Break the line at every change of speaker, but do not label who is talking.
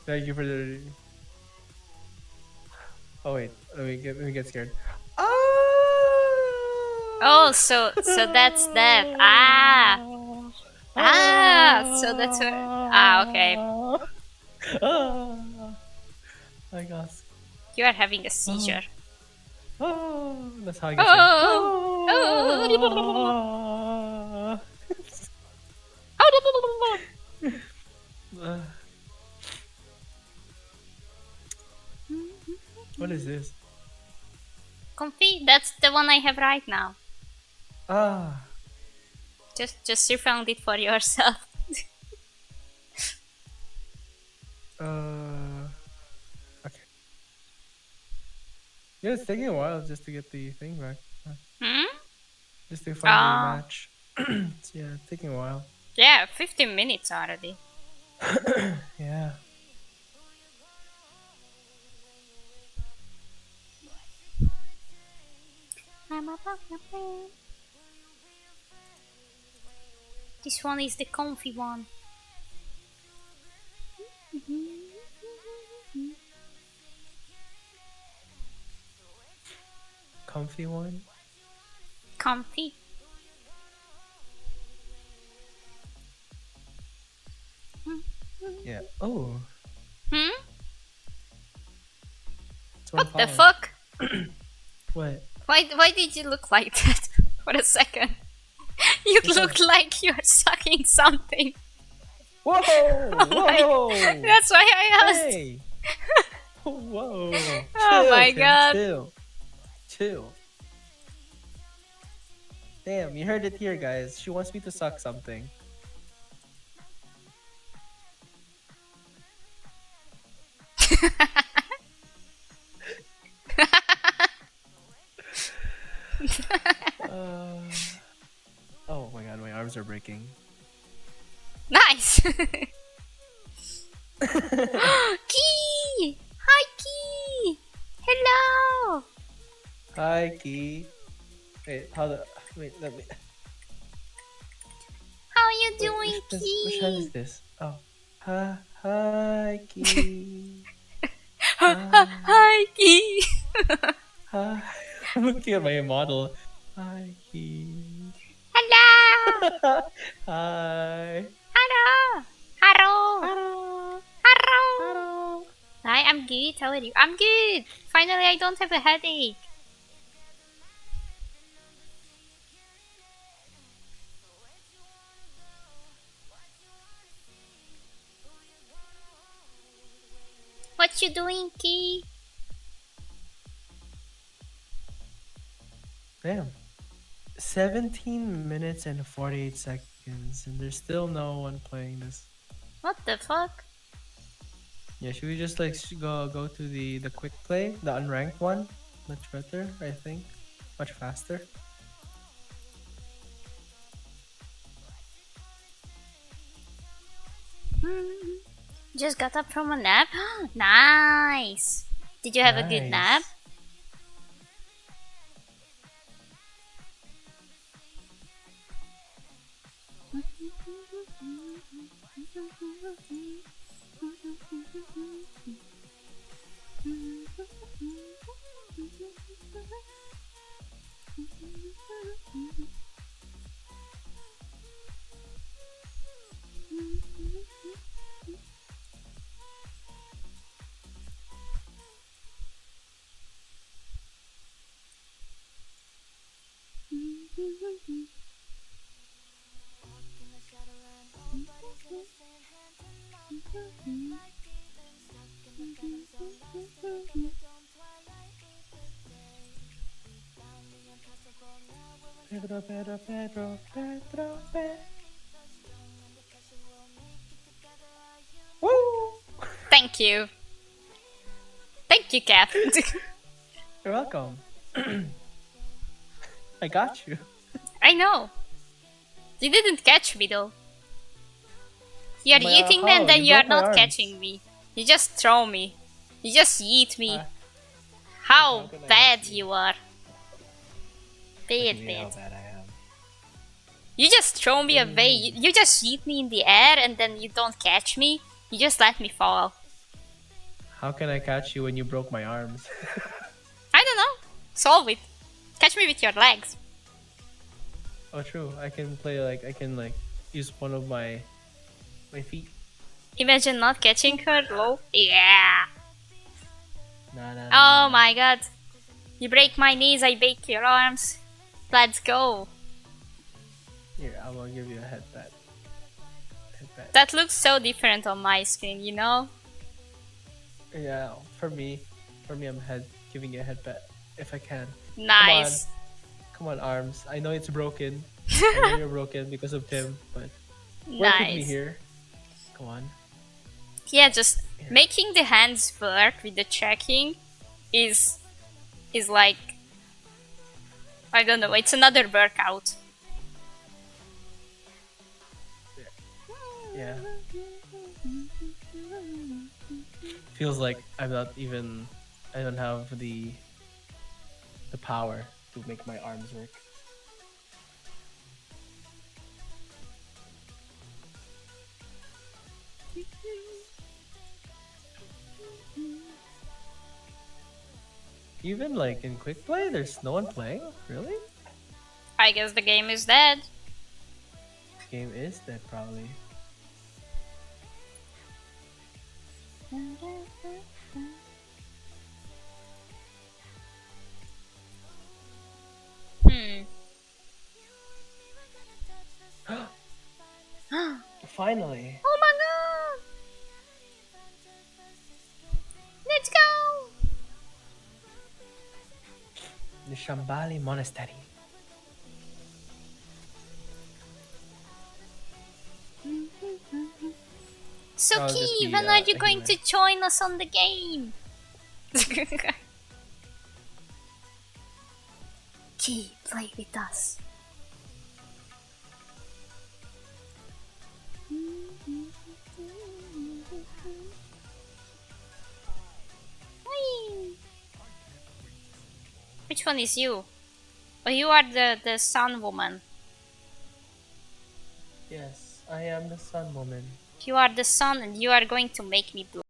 Thank you for the. Oh wait, let me get scared. Ah!
Oh, so that's that. Ah, so that's what. Ah, okay.
Ah! My gosh.
You are having a
Oh,
seizure.
that's how I get scared.
Oh.
Ah! What is this?
Comfy. That's the one I have right now.
Ah.
Just you found it for yourself.
Okay. Yeah, it's taking a while just to get the thing back.
Hmm.
Just to find the
Oh.
match. Yeah, it's taking a while.
Yeah, 15 minutes already.
Yeah.
I'm about to play. This one is the comfy one.
Comfy one.
Comfy.
Yeah. Oh.
Hmm?
It's
What the
1-5.
fuck?
What?
Why did you look like that for a second? You
What's
looked like you are sucking something.
Whoa! Whoa!
That's why I asked.
Hey! Whoa!
Oh my
Tim,
God.
Chill. Chill. Damn, you heard it here, guys. She wants me to suck something. Oh my god, my arms are breaking.
Nice. Key! Hi, Key! Hello!
Hi, Key. Wait, wait, let me.
How are you
Wait,
doing,
which hand is
Key?
this? Oh. Hi, Key.
Hi, Key!
Hi. I'm looking at my model. Hi, Key.
Hello!
Hi.
Hello! Hello!
Hello.
Hello!
Hello.
Hi, I'm good. How are you? I'm good! Finally, I don't have a headache. What you doing, Key?
Damn. 17 minutes and 48 seconds, and there's still no one playing this.
What the fuck?
Yeah, should we just like go to the quick play, the unranked one? Much better, I think. Much faster.
Just got up from a nap? Nice! Did you have a good nap?
Nice. Pedro, Pedro, Pedro, Pedro, Pedro. Woo!
Thank you. Thank you, Kat.
You're welcome. I got you.
I know. You didn't catch me though. You're eating me and
How?
then
You
you are
broke my
not
arms.
catching me. You just throw me. You just eat me.
How
How
can I
bad
help you?
you are.
Look at
Bad,
me, how
bad.
bad I am.
You just throw me
What do you
away.
mean?
You just eat me in the air and then you don't catch me. You just let me fall.
How can I catch you when you broke my arms?
I don't know. Solve it. Catch me with your legs.
Oh, true. I can play like I can like use one of my feet.
Imagine not catching her. Low. Yeah.
Nah, nah, nah,
Oh
nah, nah.
my god. You break my knees, I break your arms. Let's go.
Here, I will give you a head pat. Head pat.
That looks so different on my screen, you know?
Yeah, for me, I'm giving you a head pat if I can.
Nice.
Come on, arms. I know it's broken. I know you're broken because of Tim, but work with me
Nice.
here. Come on.
Yeah, just
Here.
making the hands work with the checking is like, I don't know, it's another workout.
Yeah. Feels like I'm not even. I don't have the power to make my arms work. Even like in quick play, there's no one playing. Really?
I guess the game is dead.
Game is dead, probably.
Hmm.
Finally.
Oh my god! Let's go!
The Shambhali Monastery.
So
I'll just
Key,
be,
when are you
a
going
healer.
to join us on the game? Key, play with us. Whee! Which one is you? Oh, you are the sun woman.
Yes, I am the sun woman.
You are the sun and you are going to make me blood.